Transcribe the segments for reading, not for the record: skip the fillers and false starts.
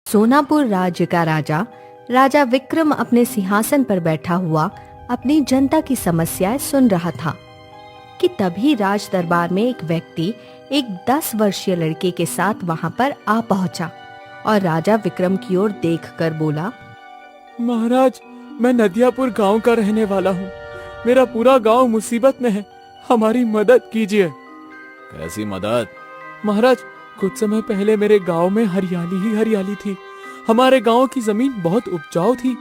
सोनापुर राज्य का राजा राजा विक्रम अपने सिंहासन पर बैठा हुआ अपनी जनता की समस्याएं सुन रहा था कि तभी राज दरबार में एक व्यक्ति एक 10 वर्षीय लड़के के साथ वहां पर आ पहुंचा और राजा विक्रम की ओर देखकर बोला, महाराज, मैं नदियापुर गांव का रहने वाला हूँ। मेरा पूरा गांव मुसीबत में है, हमारी मदद कीजिए। कैसी मदद? महाराज, कुछ समय पहले मेरे गांव में हरियाली ही हरियाली थी। हमारे गांव की जमीन बहुत उपजाऊ थी,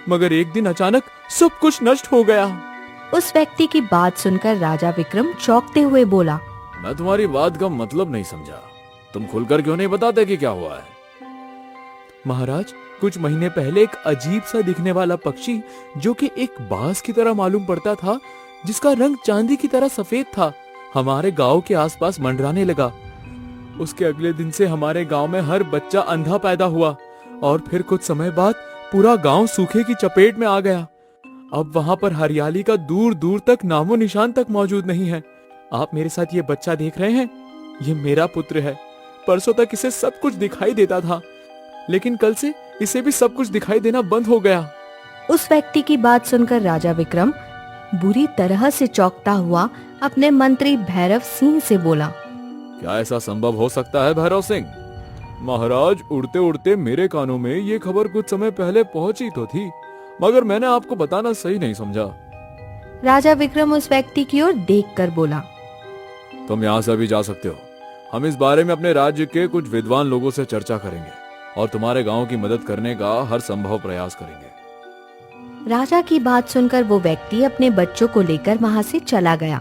मगर एक दिन अचानक सब कुछ नष्ट हो गया। उस व्यक्ति की बात सुनकर राजा विक्रम चौंकते हुए बोला, मैं तुम्हारी बात का मतलब नहीं समझा। तुम खुलकर क्यों नहीं बताते कि क्या हुआ है? महाराज, कुछ महीने पहले एक अजीब सा दिखने वाला पक्षी जो कि एक बाज की तरह मालूम पड़ता था, जिसका रंग चांदी की तरह सफेद था, हमारे गांव के आसपास मंडराने लगा। उसके अगले दिन से हमारे गांव में हर बच्चा अंधा पैदा हुआ और फिर कुछ समय बाद पूरा गांव सूखे की चपेट में आ गया। अब वहां पर हरियाली का दूर दूर तक नामो निशान तक मौजूद नहीं है। आप मेरे साथ ये बच्चा देख रहे हैं, ये मेरा पुत्र है। परसों तक इसे सब कुछ दिखाई देता था, लेकिन कल से इसे भी सब कुछ दिखाई देना बंद हो गया। उस व्यक्ति की बात सुनकर राजा विक्रम बुरी तरह से चौंकता हुआ अपने मंत्री भैरव सिंह से बोला, क्या ऐसा संभव हो सकता है भैरव सिंह? महाराज, उड़ते उड़ते मेरे कानों में ये खबर कुछ समय पहले पहुंची तो थी, मगर मैंने आपको बताना सही नहीं समझा। राजा विक्रम उस व्यक्ति की ओर देखकर बोला, तुम यहाँ से अभी जा सकते हो। हम इस बारे में अपने राज्य के कुछ विद्वान लोगों से चर्चा करेंगे और तुम्हारे गांव की मदद करने का हर संभव प्रयास करेंगे। राजा की बात सुनकर वो व्यक्ति अपने बच्चों को लेकर वहां से चला गया।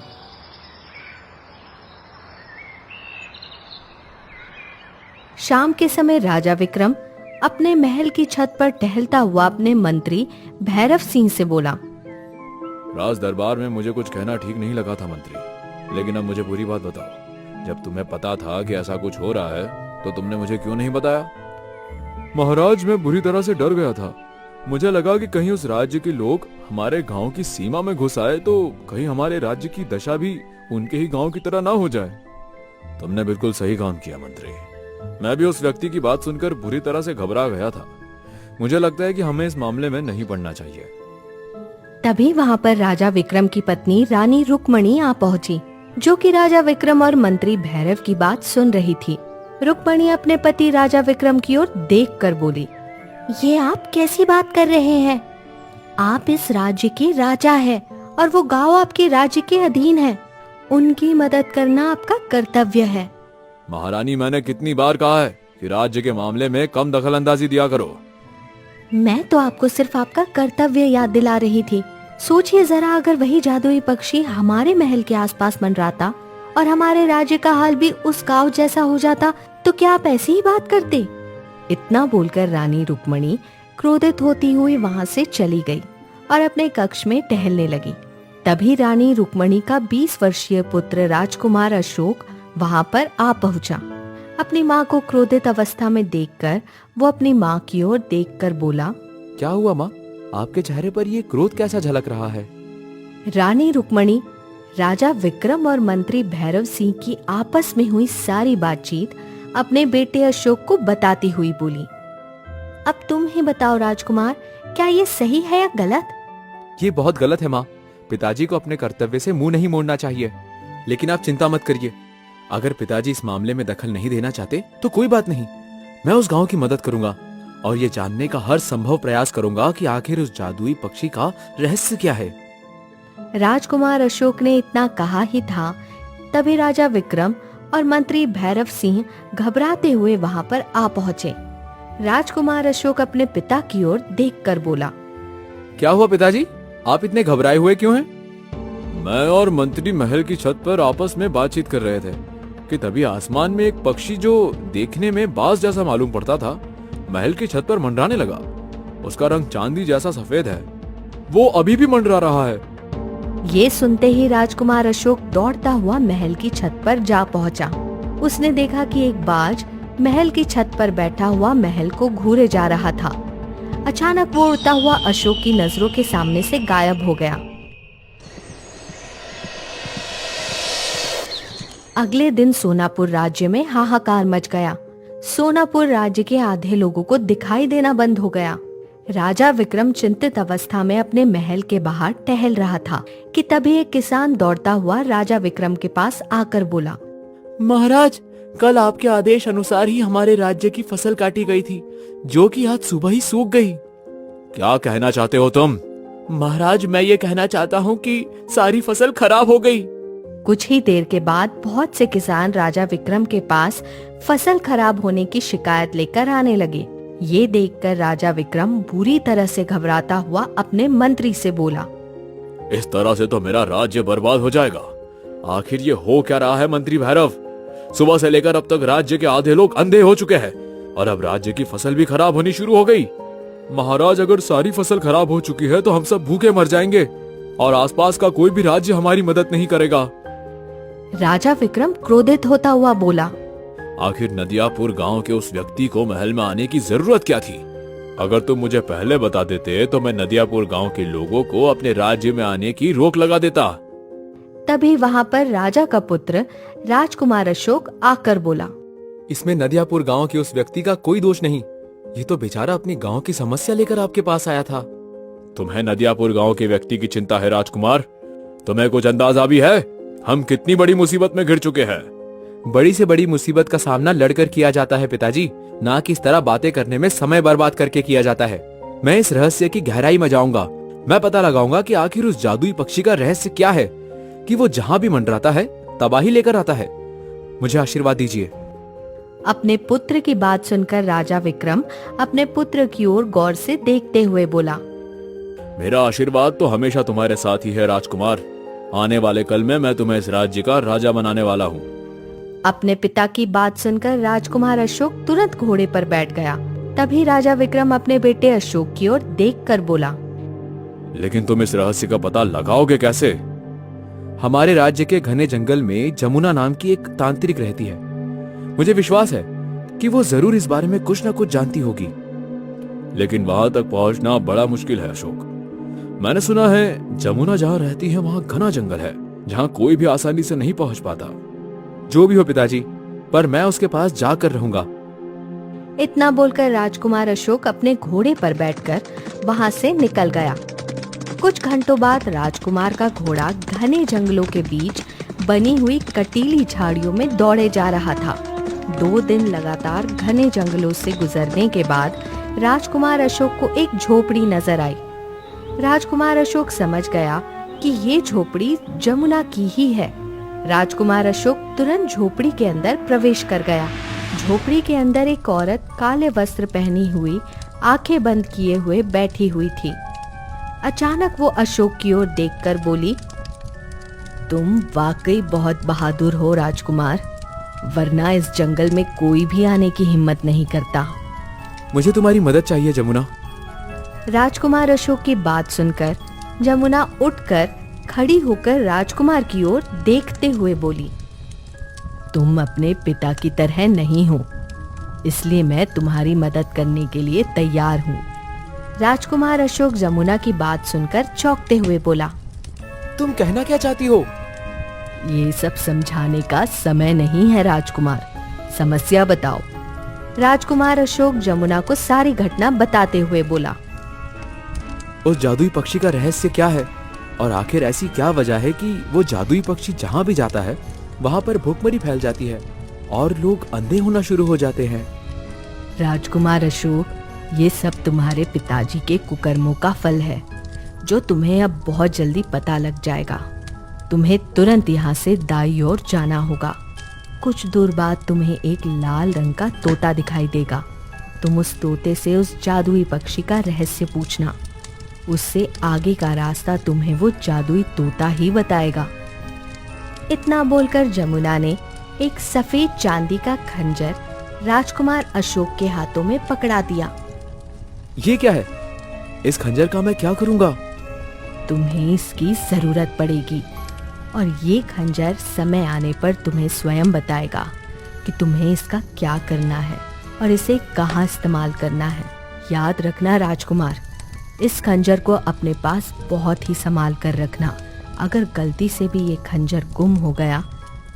शाम के समय राजा विक्रम अपने महल की छत पर टहलता हुआ अपने मंत्री भैरव सिंह से बोला, राज दरबार में मुझे कुछ कहना ठीक नहीं लगा था मंत्री, लेकिन अब मुझे पूरी बात बताओ। जब तुम्हें पता था कि ऐसा कुछ हो रहा है तो तुमने मुझे क्यों नहीं बताया? महाराज, मैं बुरी तरह से डर गया था। मुझे लगा कि कहीं उस राज्य के लोग हमारे गांव की सीमा में घुस आए तो कहीं हमारे राज्य की दशा भी उनके ही गांव की तरह ना हो जाए। तुमने बिल्कुल सही काम किया मंत्री। मैं भी उस व्यक्ति की बात सुनकर बुरी तरह से घबरा गया था। मुझे लगता है कि हमें इस मामले में नहीं पड़ना चाहिए। तभी वहां पर राजा विक्रम की पत्नी रानी रुक्मणी आ पहुंची, जो कि राजा विक्रम और मंत्री भैरव की बात सुन रही थी। रुक्मणी अपने पति राजा विक्रम की ओर देखकर बोली, ये आप कैसी बात कर रहे हैं? आप इस राज्य के राजा हैं और वो गांव आपके राज्य के अधीन है। उनकी मदद करना आपका कर्तव्य है। महारानी, मैंने कितनी बार कहा है कि राज्य के मामले में कम दखलंदाजी दिया करो। मैं तो आपको सिर्फ आपका कर्तव्य याद दिला रही थी। सोचिए जरा, अगर वही जादुई पक्षी हमारे महल के आसपास मंडराता और हमारे राज्य का हाल भी उस गांव जैसा हो जाता तो क्या आप ऐसी ही बात करते? इतना बोलकर रानी रुक्मणी क्रोधित होती हुई वहां से चली गई और अपने कक्ष में टहलने लगी। तभी रानी रुक्मणी का 20 वर्षीय पुत्र राजकुमार अशोक वहां पर आ पहुंचा। अपनी माँ को क्रोधित अवस्था में देखकर वो अपनी माँ की ओर देखकर बोला, क्या हुआ माँ? आपके चेहरे पर ये क्रोध कैसा झलक रहा है? रानी रुक्मणी राजा विक्रम और मंत्री भैरव सिंह की आपस में हुई सारी बातचीत अपने बेटे अशोक को बताती हुई बोली, अब तुम ही बताओ राजकुमार, क्या ये सही है या गलत? ये बहुत गलत है माँ। पिताजी को अपने कर्तव्य से मुंह नहीं मोड़ना चाहिए। लेकिन आप चिंता मत करिए, अगर पिताजी इस मामले में दखल नहीं देना चाहते तो कोई बात नहीं। मैं उस गांव की मदद करूंगा और ये जानने का हर संभव प्रयास करूंगा कि आखिर उस जादुई पक्षी का रहस्य क्या है। राजकुमार अशोक ने इतना कहा ही था, तभी राजा विक्रम और मंत्री भैरव सिंह घबराते हुए वहां पर आ पहुंचे। राजकुमार अशोक अपने पिता की ओर देखकर बोला, क्या हुआ पिताजी? आप इतने घबराए हुए क्यों हैं? मैं और मंत्री महल की छत पर आपस में बातचीत कर रहे थे कि तभी आसमान में एक पक्षी जो देखने में बाज जैसा मालूम पड़ता था, महल की छत पर मंडराने लगा। उसका रंग चांदी जैसा सफेद है। वो अभी भी मंडरा रहा है। ये सुनते ही राजकुमार अशोक दौड़ता हुआ महल की छत पर जा पहुंचा। उसने देखा कि एक बाज महल की छत पर बैठा हुआ महल को घूरे जा रहा था। अचानक वो उड़ता हुआ अशोक की नजरों के सामने से गायब हो गया। अगले दिन सोनापुर राज्य में हाहाकार मच गया। सोनापुर राज्य के आधे लोगों को दिखाई देना बंद हो गया। राजा विक्रम चिंतित अवस्था में अपने महल के बाहर टहल रहा था कि तभी एक किसान दौड़ता हुआ राजा विक्रम के पास आकर बोला, महाराज, कल आपके आदेश अनुसार ही हमारे राज्य की फसल काटी गई थी, जो कि आज सुबह ही सूख गई। क्या कहना चाहते हो तुम? महाराज, मैं ये कहना चाहता हूँ कि सारी फसल खराब हो गई। कुछ ही देर के बाद बहुत से किसान राजा विक्रम के पास फसल खराब होने की शिकायत लेकर आने लगे। ये देखकर राजा विक्रम बुरी तरह से घबराता हुआ अपने मंत्री से बोला, इस तरह से तो मेरा राज्य बर्बाद हो जाएगा। आखिर ये हो क्या रहा है मंत्री भैरव? सुबह से लेकर अब तक राज्य के आधे लोग अंधे हो चुके हैं और अब राज्य की फसल भी खराब होनी शुरू हो गई। महाराज, अगर सारी फसल खराब हो चुकी है तो हम सब भूखे मर जाएंगे और आसपास का कोई भी राज्य हमारी मदद नहीं करेगा। राजा विक्रम क्रोधित होता हुआ बोला, आखिर नदियापुर गांव के उस व्यक्ति को महल में आने की जरूरत क्या थी? अगर तुम मुझे पहले बता देते तो मैं नदियापुर गांव के लोगों को अपने राज्य में आने की रोक लगा देता। तभी वहाँ पर राजा का पुत्र राजकुमार अशोक आकर बोला, इसमें नदियापुर गांव के उस व्यक्ति का कोई दोष नहीं। ये तो बेचारा अपने गांव की समस्या लेकर आपके पास आया था। तुम्हें नदियापुर गांव के व्यक्ति की चिंता है राजकुमार? तुम्हें कुछ अंदाजा भी है हम कितनी बड़ी मुसीबत में घिर चुके हैं? बड़ी से बड़ी मुसीबत का सामना लड़कर किया जाता है पिताजी, ना कि इस तरह बातें करने में समय बर्बाद करके किया जाता है। मैं इस रहस्य की गहराई में जाऊंगा। मैं पता लगाऊंगा कि आखिर उस जादुई पक्षी का रहस्य क्या है कि वो जहां भी मंडराता है तबाही लेकर आता है। मुझे आशीर्वाद दीजिए। अपने पुत्र की बात सुनकर राजा विक्रम अपने पुत्र की ओर गौर से देखते हुए बोला, मेरा आशीर्वाद तो हमेशा तुम्हारे साथ ही है राजकुमार। आने वाले कल में मैं तुम्हें इस राज्य का राजा बनाने वाला हूँ। अपने पिता की बात सुनकर राजकुमार अशोक तुरंत घोड़े पर बैठ गया। तभी राजा विक्रम अपने बेटे अशोक की ओर देखकर बोला, लेकिन तुम इस रहस्य का पता लगाओगे कैसे? हमारे राज्य के घने जंगल में जमुना नाम की एक तांत्रिक रहती है। मुझे विश्वास है कि वो जरूर इस बारे में कुछ न कुछ जानती होगी। लेकिन वहां तक पहुंचना बड़ा मुश्किल है अशोक। मैंने सुना है जमुना जहां रहती है वहां घना जंगल है, जहां कोई भी आसानी से नहीं पहुंच पाता। जो भी हो पिताजी, पर मैं उसके पास जाकर रहूंगा। इतना बोलकर राजकुमार अशोक अपने घोड़े पर बैठकर वहां से निकल गया। कुछ घंटों बाद राजकुमार का घोड़ा घने जंगलों के बीच बनी हुई कटीली झाड़ियों में दौड़े जा रहा था। 2 दिन लगातार घने जंगलों से गुजरने के बाद राजकुमार अशोक को एक झोपड़ी नजर आई। राजकुमार अशोक समझ गया कि ये झोपड़ी जमुना की ही है। राजकुमार अशोक तुरंत झोपड़ी के अंदर प्रवेश कर गया। झोपड़ी के अंदर एक औरत काले वस्त्र पहनी हुई, आंखें बंद किए हुए बैठी हुई थी। अचानक वो अशोक की ओर देखकर बोली, तुम वाकई बहुत बहादुर हो राजकुमार, वरना इस जंगल में कोई भी आने की हिम्मत नहीं करता। मुझे तुम्हारी मदद चाहिए जमुना। राजकुमार अशोक की बात सुनकर जमुना उठकर खड़ी होकर राजकुमार की ओर देखते हुए बोली, तुम अपने पिता की तरह नहीं हो, इसलिए मैं तुम्हारी मदद करने के लिए तैयार हूँ। राजकुमार अशोक जमुना की बात सुनकर चौंकते हुए बोला, तुम कहना क्या चाहती हो? ये सब समझाने का समय नहीं है राजकुमार, समस्या बताओ। राजकुमार अशोक जमुना को सारी घटना बताते हुए बोला, उस जादुई पक्षी का रहस्य क्या है और आखिर ऐसी क्या वजह है कि वो जादुई पक्षी जहाँ भी जाता है वहाँ पर भूखमरी फैल जाती है और लोग अंधे होना शुरू हो जाते हैं। राजकुमार अशोक, ये सब तुम्हारे पिताजी के कुकर्मों का फल है, जो तुम्हें अब बहुत जल्दी पता लग जाएगा। तुम्हें तुरंत यहाँ से दाईं ओर जाना होगा। कुछ दूर बाद तुम्हें एक लाल रंग का तोता दिखाई देगा। तुम उस तोते से उस जादुई पक्षी का रहस्य पूछना। उससे आगे का रास्ता तुम्हें वो जादुई तोता ही बताएगा। इतना बोलकर जमुना ने एक सफेद चांदी का खंजर राजकुमार अशोक के हाथों में पकड़ा दिया। ये क्या है? इस खंजर का मैं क्या करूंगा? तुम्हें इसकी जरूरत पड़ेगी और ये खंजर समय आने पर तुम्हें स्वयं बताएगा कि तुम्हें इसका क्या करना है और इसे कहाँ इस्तेमाल करना है। याद रखना राजकुमार, इस खंजर को अपने पास बहुत ही संभाल कर रखना। अगर गलती से भी ये खंजर गुम हो गया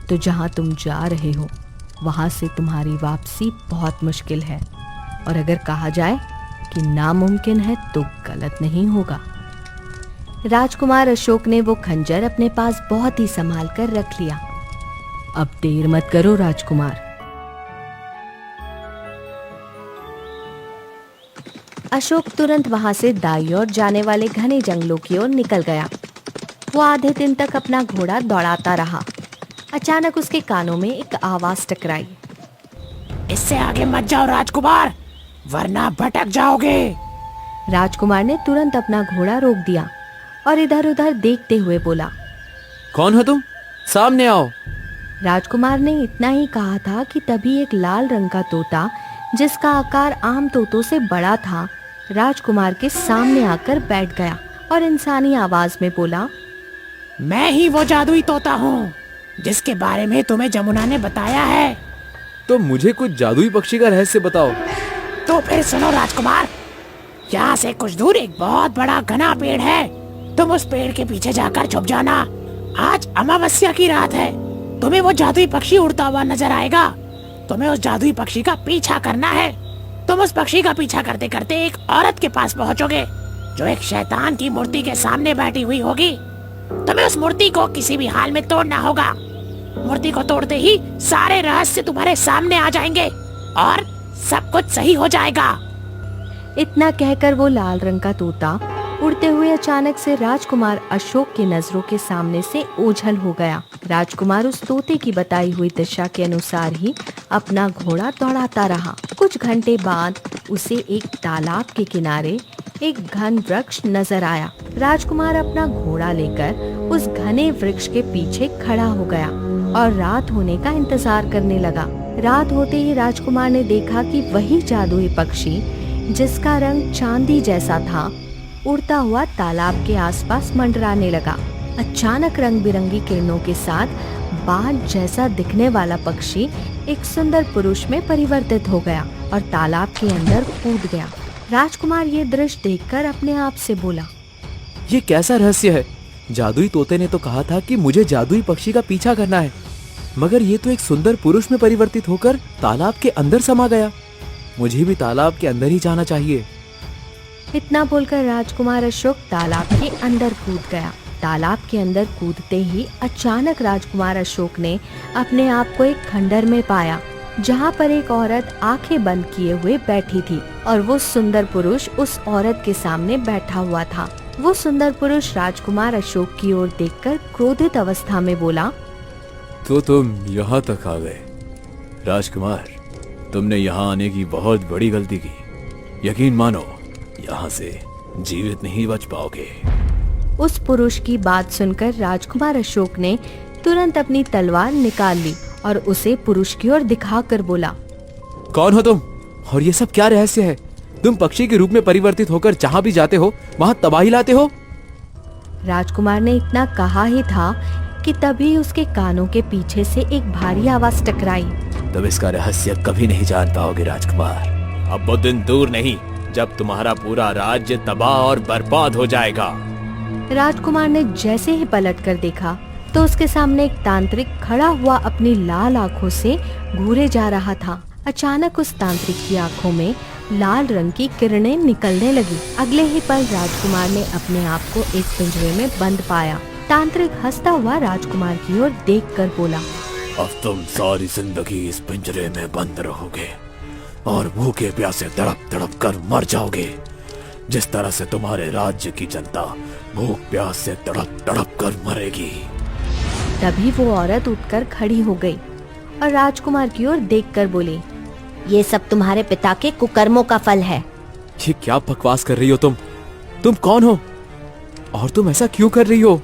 तो जहाँ तुम जा रहे हो वहां से तुम्हारी वापसी बहुत मुश्किल है, और अगर कहा जाए कि नामुमकिन है तो गलत नहीं होगा। राजकुमार अशोक ने वो खंजर अपने पास बहुत ही संभाल कर रख लिया। अब देर मत करो राजकुमार। अशोक तुरंत वहां से दाईं ओर जाने वाले घने जंगलों की ओर निकल गया। वो आधे दिन तक अपना घोड़ा दौड़ाता रहा। अचानक उसके कानों में एक आवाज टकराई। इससे आगे मत जाओ राजकुमार, वरना भटक जाओगे। राजकुमार ने तुरंत अपना घोड़ा रोक दिया और इधर उधर देखते हुए बोला, कौन हो तुम? सामने आओ। राजकुमार ने इतना ही कहा था कि तभी एक लाल रंग का तोता, जिसका आकार आम तोतों से बड़ा था, राजकुमार के सामने आकर बैठ गया और इंसानी आवाज में बोला, मैं ही वो जादुई तोता हूँ जिसके बारे में तुम्हें जमुना ने बताया है। तो मुझे कुछ जादुई पक्षी का रहस्य बताओ। तो फिर सुनो राजकुमार, यहाँ से कुछ दूर एक बहुत बड़ा घना पेड़ है। तुम उस पेड़ के पीछे जाकर छुप जाना। आज अमावस्या की रात है। तुम्हें वो जादुई पक्षी उड़ता हुआ नजर आएगा। तुम्हें उस जादुई पक्षी का पीछा करना है। तुम उस पक्षी का पीछा करते करते एक औरत के पास पहुँचोगे जो एक शैतान की मूर्ति के सामने बैठी हुई होगी। तुम्हें उस मूर्ति को किसी भी हाल में तोड़ना होगा। मूर्ति को तोड़ते ही सारे रहस्य तुम्हारे सामने आ जाएंगे और सब कुछ सही हो जाएगा। इतना कहकर वो लाल रंग का तोता उड़ते हुए अचानक से राजकुमार अशोक की नजरों के सामने से ओझल हो गया। राजकुमार उस तोते की बताई हुई दिशा के अनुसार ही अपना घोड़ा दौड़ाता रहा। कुछ घंटे बाद उसे एक तालाब के किनारे एक घन वृक्ष नजर आया। राजकुमार अपना घोड़ा लेकर उस घने वृक्ष के पीछे खड़ा हो गया और रात होने का इंतजार करने लगा। रात होते ही राजकुमार ने देखा कि वही जादुई पक्षी, जिसका रंग चांदी जैसा था, उड़ता हुआ तालाब के आसपास मंडराने लगा। अचानक रंग बिरंगी किरणों के साथ बाज जैसा दिखने वाला पक्षी एक सुंदर पुरुष में परिवर्तित हो गया और तालाब के अंदर कूद गया। राजकुमार ये दृश्य देखकर अपने आप से बोला, ये कैसा रहस्य है? जादुई तोते ने तो कहा था कि मुझे जादुई पक्षी का पीछा करना है, मगर ये तो एक सुंदर पुरुष में परिवर्तित होकर तालाब के अंदर समा गया। मुझे भी तालाब के अंदर ही जाना चाहिए। इतना बोलकर राजकुमार अशोक तालाब के अंदर कूद गया। तालाब के अंदर कूदते ही अचानक राजकुमार अशोक ने अपने आप को एक खंडर में पाया, जहाँ पर एक औरत आंखें बंद किए हुए बैठी थी और वो सुंदर पुरुष उस औरत के सामने बैठा हुआ था। वो सुंदर पुरुष राजकुमार अशोक की ओर देखकर क्रोधित अवस्था में बोला, तो तुम यहाँ तक आ गए। राजकुमार, तुमने यहाँ आने की बहुत बड़ी गलती की। यकीन मानो, यहाँ से जीवित नहीं बच पाओगे। उस पुरुष की बात सुनकर राजकुमार अशोक ने तुरंत अपनी तलवार निकाल ली और उसे पुरुष की ओर दिखाकर बोला, कौन हो तुम और ये सब क्या रहस्य है? तुम पक्षी के रूप में परिवर्तित होकर जहाँ भी जाते हो वहाँ तबाही लाते हो। राजकुमार ने इतना कहा ही था कि तभी उसके कानों के पीछे से एक भारी आवाज टकराई। तुम इसका रहस्य कभी नहीं जान पाओगे राजकुमार। अब वो दिन दूर नहीं जब तुम्हारा पूरा राज्य तबाह और बर्बाद हो जाएगा। राजकुमार ने जैसे ही पलट कर देखा तो उसके सामने एक तांत्रिक खड़ा हुआ अपनी लाल आंखों से घूरे जा रहा था। अचानक उस तांत्रिक की आंखों में लाल रंग की किरणें निकलने लगी। अगले ही पल राजकुमार ने अपने आप को एक पिंजरे में बंद पाया। तांत्रिक हंसता हुआ राजकुमार की ओर देखकर बोला, अब तुम सारी जिंदगी इस पिंजरे में बंद रहोगे और भूखे प्यासे तड़प तड़प कर मर जाओगे, जिस तरह से तुम्हारे राज्य की जनता भूख प्यास से तड़प तड़प कर मरेगी। तभी वो औरत उठकर खड़ी हो गई और राजकुमार की ओर देखकर बोली, ये सब तुम्हारे पिता के कुकर्मों का फल है। ये क्या बकवास कर रही हो तुम? तुम कौन हो और तुम ऐसा क्यों कर रही हो?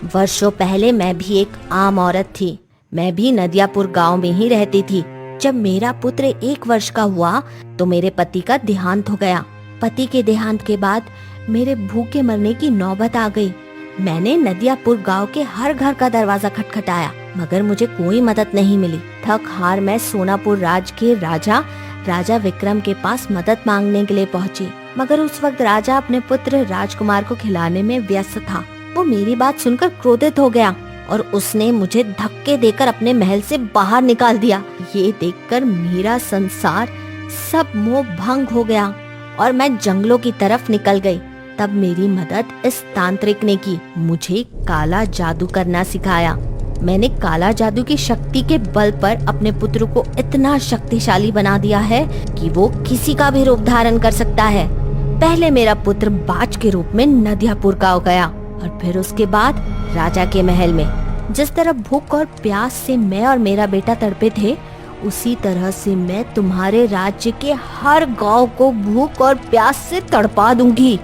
वर्षों पहले मैं भी एक आम औरत थी। मैं भी नदियापुर गांव में ही रहती थी। जब मेरा पुत्र 1 वर्ष का हुआ तो मेरे पति का देहांत हो गया। पति के देहांत के बाद मेरे भूखे मरने की नौबत आ गई। मैंने नदियापुर गांव के हर घर का दरवाजा खटखटाया, मगर मुझे कोई मदद नहीं मिली। थक हार मैं सोनापुर राज के राजा विक्रम के पास मदद मांगने के लिए पहुंची, मगर उस वक्त राजा अपने पुत्र राजकुमार को खिलाने में व्यस्त था। वो मेरी बात सुनकर क्रोधित हो गया और उसने मुझे धक्के देकर अपने महल से बाहर निकाल दिया। ये देखकर मेरा संसार सब मोह भंग हो गया और मैं जंगलों की तरफ निकल गई। तब मेरी मदद इस तांत्रिक ने की, मुझे काला जादू करना सिखाया। मैंने काला जादू की शक्ति के बल पर अपने पुत्र को इतना शक्तिशाली बना दिया है कि वो किसी का भी रूप धारण कर सकता है। पहले मेरा पुत्र बाज के रूप में नदियापुर का हो गया और फिर उसके बाद राजा के महल में। जिस तरह भूख और प्यास से मैं और मेरा बेटा तड़पे थे, उसी तरह से मैं तुम्हारे राज्य के हर गांव को भूख और प्यास से तड़पा दूंगी।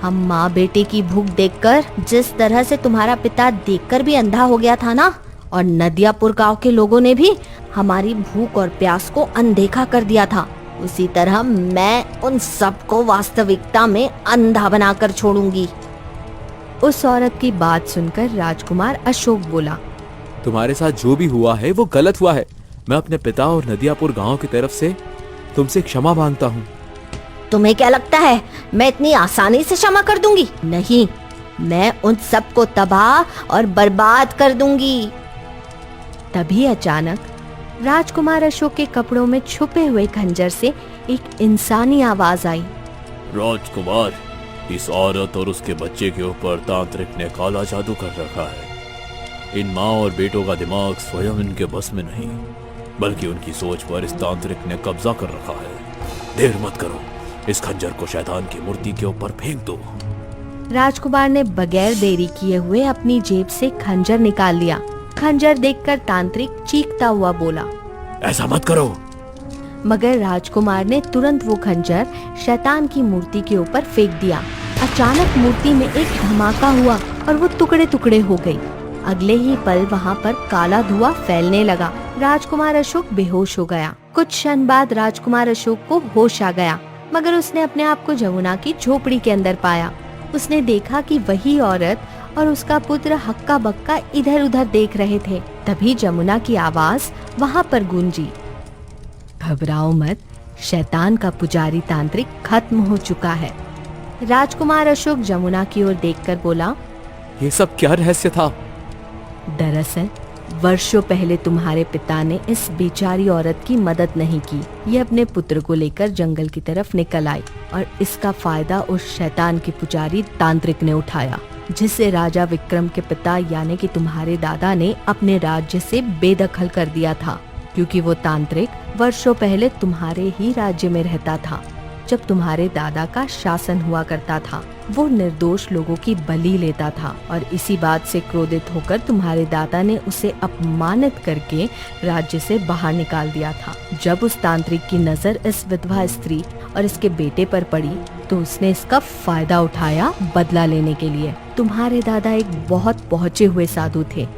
हम माँ बेटे की भूख देखकर जिस तरह से तुम्हारा पिता देखकर भी अंधा हो गया था ना, और नदियापुर गांव के लोगों ने भी हमारी भूख और प्यास को अनदेखा कर दिया था, उसी तरह मैं उन सबको वास्तविकता में अंधा बनाकर छोड़ूंगी। उस औरत की बात सुनकर राजकुमार अशोक बोला, तुम्हारे साथ जो भी हुआ है वो गलत हुआ है। मैं अपने पिता और नदियापुर गांव की तरफ से तुमसे क्षमा मांगता हूँ। तुम्हें क्या लगता है मैं इतनी आसानी से क्षमा कर दूंगी? नहीं, मैं उन सबको तबाह और बर्बाद कर दूंगी। तभी अचानक राजकुमार अशोक के कपड़ों में छुपे हुए खंजर से एक इंसानी आवाज आई। राजकुमार, इस औरत और उसके बच्चे के ऊपर तांत्रिक ने काला जादू कर रखा है। इन माँ और बेटों का दिमाग स्वयं इनके बस में नहीं, बल्कि उनकी सोच पर इस तांत्रिक ने कब्जा कर रखा है। देर मत करो, इस खंजर को शैतान की मूर्ति के ऊपर फेंक दो। राजकुमार ने बगैर देरी किए हुए अपनी जेब से खंजर निकाल लिया। खंजर देखकर तांत्रिक चीखता हुआ बोला, ऐसा मत करो। मगर राजकुमार ने तुरंत वो खंजर शैतान की मूर्ति के ऊपर फेंक दिया। अचानक मूर्ति में एक धमाका हुआ और वो टुकड़े टुकड़े हो गई। अगले ही पल वहाँ पर काला धुआं फैलने लगा। राजकुमार अशोक बेहोश हो गया। कुछ क्षण बाद राजकुमार अशोक को होश आ गया, मगर उसने अपने आप को जमुना की झोपड़ी के अंदर पाया। उसने देखा कि वही औरत और उसका पुत्र हक्का बक्का इधर उधर देख रहे थे। तभी जमुना की आवाज वहाँ पर गूंजी, घबराओ मत, शैतान का पुजारी तांत्रिक खत्म हो चुका है। राजकुमार अशोक जमुना की ओर देखकर बोला, ये सब क्या रहस्य था? दरअसल वर्षों पहले तुम्हारे पिता ने इस बेचारी औरत की मदद नहीं की। ये अपने पुत्र को लेकर जंगल की तरफ निकल आई और इसका फायदा उस शैतान के पुजारी तांत्रिक ने उठाया, जिसे राजा विक्रम के पिता यानी कि तुम्हारे दादा ने अपने राज्य से बेदखल कर दिया था, क्योंकि वो तांत्रिक वर्षों पहले तुम्हारे ही राज्य में रहता था। जब तुम्हारे दादा का शासन हुआ करता था, वो निर्दोष लोगों की बलि लेता था और इसी बात से क्रोधित होकर तुम्हारे दादा ने उसे अपमानित करके राज्य से बाहर निकाल दिया था। जब उस तांत्रिक की नजर इस विधवा स्त्री और इसके बेटे पर पड़ी, तो उसने इसका फायदा उठाया बदला लेने के लिए। तुम्हारे दादा एक बहुत पहुँचे हुए साधु थे।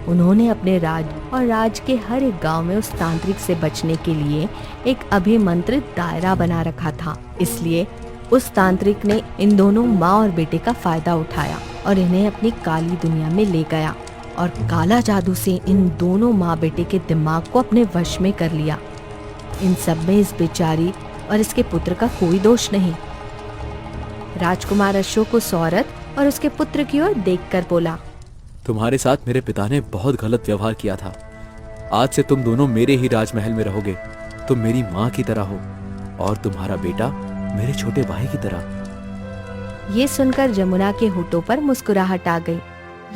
उन्होंने अपने राज्य और राज्य के हर एक गांव में उस तांत्रिक से बचने के लिए एक अभिमंत्रित दायरा बना रखा था। इसलिए उस तांत्रिक ने इन दोनों माँ और बेटे का फायदा उठाया और इन्हें अपनी काली दुनिया में ले गया और काला जादू से इन दोनों माँ बेटे के दिमाग को अपने वश में कर लिया। इन सब में इस बेचारी और इसके पुत्र का कोई दोष नहीं। राजकुमार अशोक उस औरत और उसके पुत्र की ओर देखकर बोला, तुम्हारे साथ मेरे पिता ने बहुत गलत व्यवहार किया था। आज से तुम दोनों मेरे ही राजमहल में रहोगे। तुम मेरी माँ की तरह हो और तुम्हारा बेटा मेरे छोटे भाई की तरह। ये सुनकर जमुना के होठों पर मुस्कुराहट आ गई।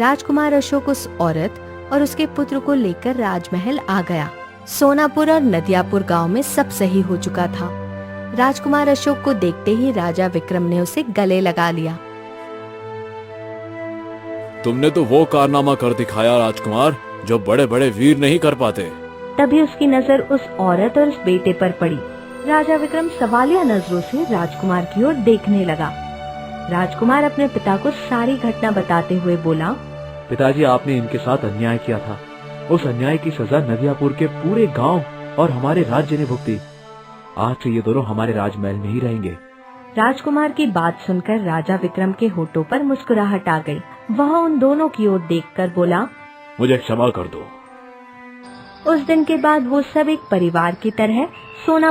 राजकुमार अशोक उस औरत और उसके पुत्र को लेकर राजमहल आ गया। सोनापुर और नदियापुर गांव में सब सही हो चुका था। राजकुमार अशोक को देखते ही राजा विक्रम ने उसे गले लगा लिया। तुमने तो वो कारनामा कर दिखाया राजकुमार, जो बड़े बड़े वीर नहीं कर पाते। तभी उसकी नजर उस औरत और उस बेटे पर पड़ी। राजा विक्रम सवालिया नजरों से राजकुमार की ओर देखने लगा। राजकुमार अपने पिता को सारी घटना बताते हुए बोला, पिताजी, आपने इनके साथ अन्याय किया था। उस अन्याय की सजा नदियापुर के पूरे गांव और हमारे राज्य ने भुगती। आज से ये दोनों हमारे राजमहल में ही रहेंगे। राजकुमार की बात सुनकर राजा विक्रम के होठों पर मुस्कुराहट आ गई। वह उन दोनों की ओर देखकर बोला, मुझे क्षमा कर दो। उस दिन के बाद वो सब एक परिवार की तरह सोना